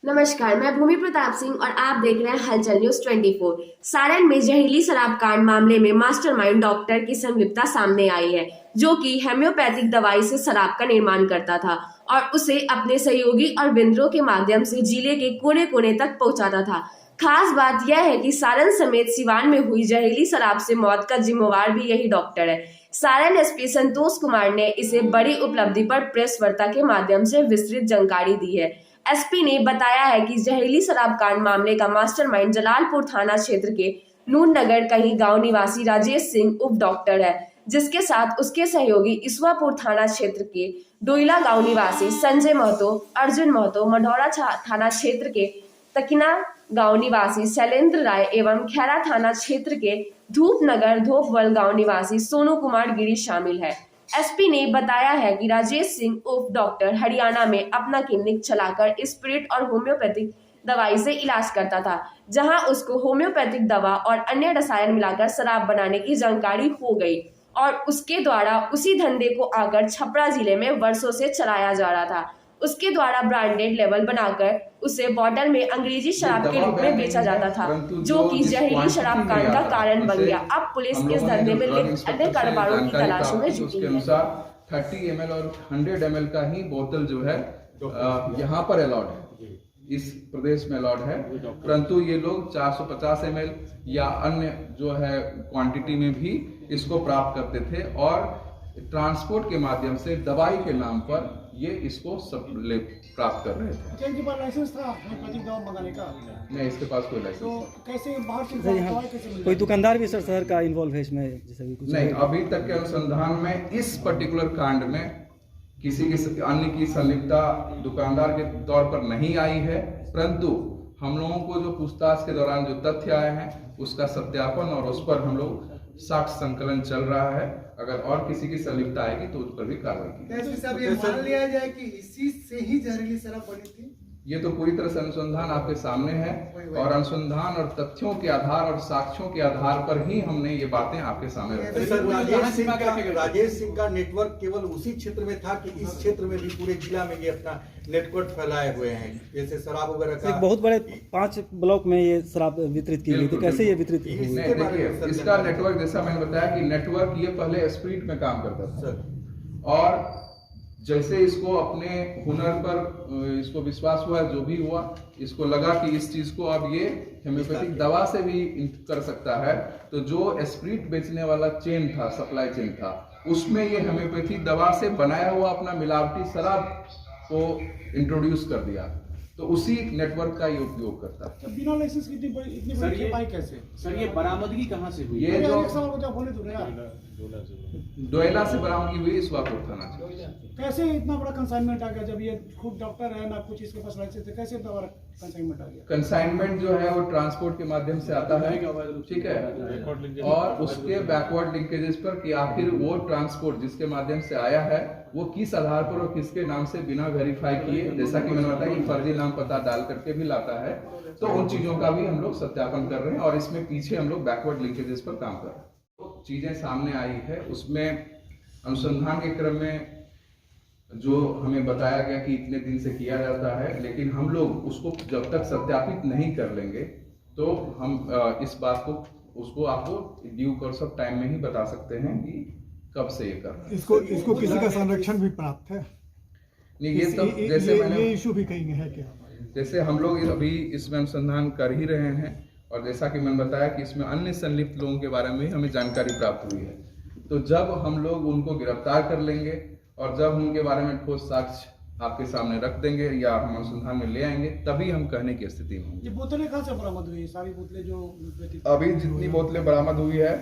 नमस्कार, मैं भूमि प्रताप सिंह और आप देख रहे हैं हलचल न्यूज 24। सारण में जहरीली शराब कांड मामले में मास्टरमाइंड डॉक्टर की संलिप्तता सामने आई है, जो कि होम्योपैथिक दवाई से शराब का निर्माण करता था और उसे अपने सहयोगी और विंद्रों के माध्यम से जिले के कोने कोने तक पहुंचाता था। खास बात यह है कि सारण समेत सिवान में हुई जहरीली शराब से मौत का जिम्मेवार भी यही डॉक्टर है। सारण एसपी संतोष कुमार ने इसे बड़ी उपलब्धि पर प्रेस वार्ता के माध्यम से विस्तृत जानकारी दी है। एसपी ने बताया है कि जहरीली शराब कांड मामले का मास्टरमाइंड जलालपुर थाना क्षेत्र के नून नगर कहीं गांव निवासी राजेश सिंह उप डॉक्टर है, जिसके साथ उसके सहयोगी ईश्वापुर थाना क्षेत्र के डोइला गांव निवासी संजय महतो, अर्जुन महतो, मढ़ौरा थाना क्षेत्र के तकिना गांव निवासी शैलेंद्र राय एवं खैरा थाना क्षेत्र के धूपनगर धोपवल गांव निवासी सोनू कुमार गिरी शामिल है। एसपी ने बताया है कि राजेश सिंह उप डॉक्टर हरियाणा में अपना क्लिनिक चलाकर स्पिरिट और होम्योपैथिक दवाई से इलाज करता था, जहां उसको होम्योपैथिक दवा और अन्य रसायन मिलाकर शराब बनाने की जानकारी हो गई और उसके द्वारा उसी धंधे को आकर छपरा जिले में वर्षों से चलाया जा रहा था। उसके द्वारा ब्रांडेड लेवल बनाकर उसे बॉटल में अंग्रेजी शराब के रूप में बेचा जाता था, जो कि जहरीली शराब कांड का कारण बन गया। अब पुलिस इस धंधे में लिप्त अन्य कारोबारों की तलाश में जुटी है। 30 ml और 100 ml का ही बोतल जो है यहाँ पर अलाउड है, इस प्रदेश में अलाउड है, परंतु ये लोग 450 ml या अन्य जो है क्वांटिटी में भी इसको प्राप्त करते थे और ट्रांसपोर्ट के माध्यम से दवाई के नाम पर ये इसको सब प्राप्त कर रहे थे। इनके पास लाइसेंस था होम्योपैथिक दवा मंगाने का? नहीं, इसके पास कोई लाइसेंस तो कैसे बाहर से यहाँ कोई दुकानदार भी शहर का इन्वॉल्व है इसमें? जैसे भी कुछ नहीं, अभी तक के अनुसंधान में इस पर्टिकुलर कांड में किसी की अन्य की संलिप्तता दुकानदार के तौर पर नहीं आई है, परंतु हम लोगों को जो पूछताछ के दौरान जो तथ्य आए हैं उसका सत्यापन और उस पर हम लोग साक्ष्य संकलन चल रहा है। अगर और किसी की संलिप्तता आएगी तो उस पर भी कार्रवाई की। कैसे साहब ये मान लिया जाए कि इसी से ही जहरीली शराब बनी थी? ये तो पूरी तरह से अनुसंधान आपके सामने है और अनुसंधान और तथ्यों के आधार और साक्ष्यों के आधार पर ही हमने ये बातें आपके सामने रखी। सर, राजेश सिंह का नेटवर्क केवल उसी क्षेत्र में था कि इस क्षेत्र में भी पूरे जिला में ये अपना नेटवर्क फैलाए हुए हैं, जैसे शराब वगैरह का? एक बहुत बड़े 5 ब्लॉक में ये शराब वितरित की गई थी, कैसे ये वितरित हुई? देखिए, इसका नेटवर्क जैसा मैंने बताया कि नेटवर्क ये पहले स्प्रिट में काम करता था और जैसे इसको अपने हुनर पर इसको विश्वास हुआ, जो भी हुआ, इसको लगा कि इस चीज को अब ये होम्योपैथिक दवा से भी कर सकता है, तो जो स्प्रिट बेचने वाला चेन था, सप्लाई चेन था, उसमें ये होम्योपैथिक दवा से बनाया हुआ अपना मिलावटी शराब को इंट्रोड्यूस कर दिया, तो उसी नेटवर्क का ये उपयोग करता है। तो बिना लाइसेंस की इतनी बड़ी खेपाई कैसे? सर, ये बरामदगी कहाँ से हुई? ये जो डोइला से बरामदगी हुई ईश्वापुर थाना से। कैसे इतना बड़ा कंसाइनमेंट आ गया? जब ये खुद डॉक्टर है ना कुछ इसके पास लाइसेंस है, कैसे इतना बड़ा कंसाइनमेंट आ गया? कंसाइनमेंट जो है वो ट्रांसपोर्ट के माध्यम से आता है, ठीक है, और उसके बैकवर्ड लिंकेजेस पर कि आखिर वो ट्रांसपोर्ट जिसके माध्यम से आया है वो किस आधार पर और किसके नाम से बिना वेरीफाई किए, जैसा कि मैंने बताया कि फर्जी नाम पता डाल करके भी लाता है, तो उन चीजों का भी हम लोग सत्यापन कर रहे हैं और इसमें पीछे हम लोग बैकवर्ड लिंकेजेस पर काम कर रहे हैं। चीजें सामने आई है, उसमें अनुसंधान के क्रम में जो हमें बताया गया कि इतने दिन से किया जाता है, लेकिन हम लोग उसको जब तक सत्यापित नहीं कर लेंगे तो हम इस बात को उसको आपको ड्यू कोर्स ऑफ टाइम में ही बता सकते हैं कि कब से ये कर रहे हैं। इसको किसी का संरक्षण भी प्राप्त है? नहीं, ये सब जैसे मैंने इशू भी कहीं है क्या? जैसे हम लोग अभी इसमें अनुसंधान कर ही रहे हैं और जैसा कि मैंने बताया कि इसमें अन्य संलिप्त लोगों के बारे में हमें जानकारी प्राप्त हुई है, तो जब हम लोग उनको गिरफ्तार कर लेंगे और जब उनके बारे में ठोस साक्ष्य आपके सामने रख देंगे या हम अनुसंधान में ले आएंगे, तभी हम कहने की स्थिति में होंगे। ये बोतलें कहाँ से बरामद हुई? सारी बोतलें जो अभी जितनी बोतलें बरामद हुई है,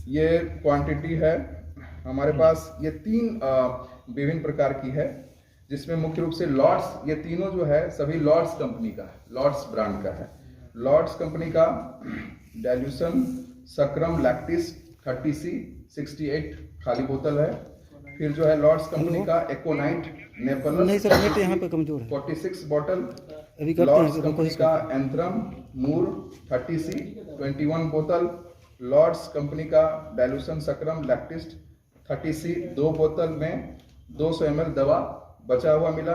ये क्वांटिटी है हमारे पास, ये 3 विभिन्न प्रकार की है, जिसमें मुख्य रूप से लॉर्ड्स, ये तीनों जो है सभी लॉर्ड्स कंपनी का है, लॉर्ड्स ब्रांड का है। लॉर्ड्स कंपनी का डाइल्यूशन सक्राम लैक्टिस 30C 68 खाली बोतल है। फिर जो है लॉर्ड्स कंपनी का एकोनाइट नेपलस, नहीं सर, नेट यहाँ पे कमजोर है, 46 बॉटल। अभी करते लॉर्ड्स हैं कंपनी का एंथ्रम मूर 30C 21 बोतल। लॉर्ड्स कंपनी का डाइल्यूशन सक्राम लैक्टिस 30C 2 बोतल में 200 ml दवा बचा हुआ मिला।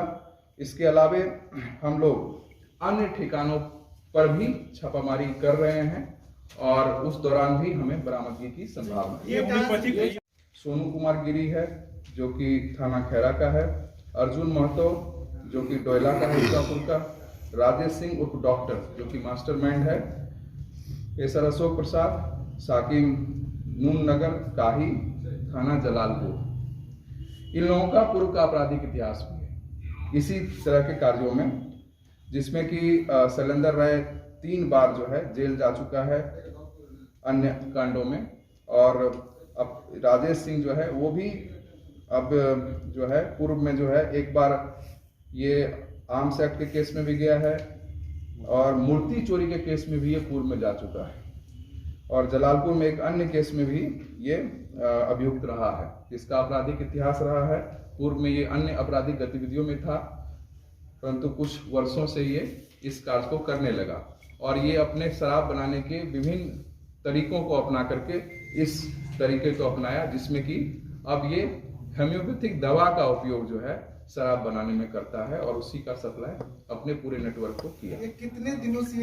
इसके अलावे हम लोग अन्य ठिकानों पर भी छापामारी कर रहे हैं और उस दौरान भी हमें बरामदगी की संभावना है। ये सोनू कुमार गिरी है जो कि थाना खैरा का है, अर्जुन महतो जो कि डोयला का है ईसापुर का, राजेश सिंह उर्फ डॉक्टर जो कि मास्टरमाइंड है, पेशर अशोक प्रसाद साकिम नून नगर काही थाना जलालपुर। इन लोगों का पूर्व का आपराधिक इतिहास भी है इसी तरह के कार्यों में, जिसमें कि शैलेंद्र राय 3 बार जो है जेल जा चुका है अन्य कांडों में, और अब राजेश सिंह जो है वो भी अब जो है पूर्व में जो है एक बार ये आर्म्स एक्ट के केस में भी गया है और मूर्ति चोरी के केस में भी ये पूर्व में जा चुका है, और जलालपुर में एक अन्य केस में भी ये अभियुक्त रहा है। इसका आपराधिक इतिहास रहा है, पूर्व में ये अन्य आपराधिक गतिविधियों में था, परंतु कुछ वर्षों से ये इस कार्य को करने लगा और ये अपने शराब बनाने के विभिन्न तरीकों को अपना करके इस तरीके को अपनाया, जिसमें कि अब ये होम्योपैथिक दवा का उपयोग जो है शराब बनाने में करता है और उसी का सप्लाई अपने पूरे नेटवर्क को किया। ये कितने दिनों से ये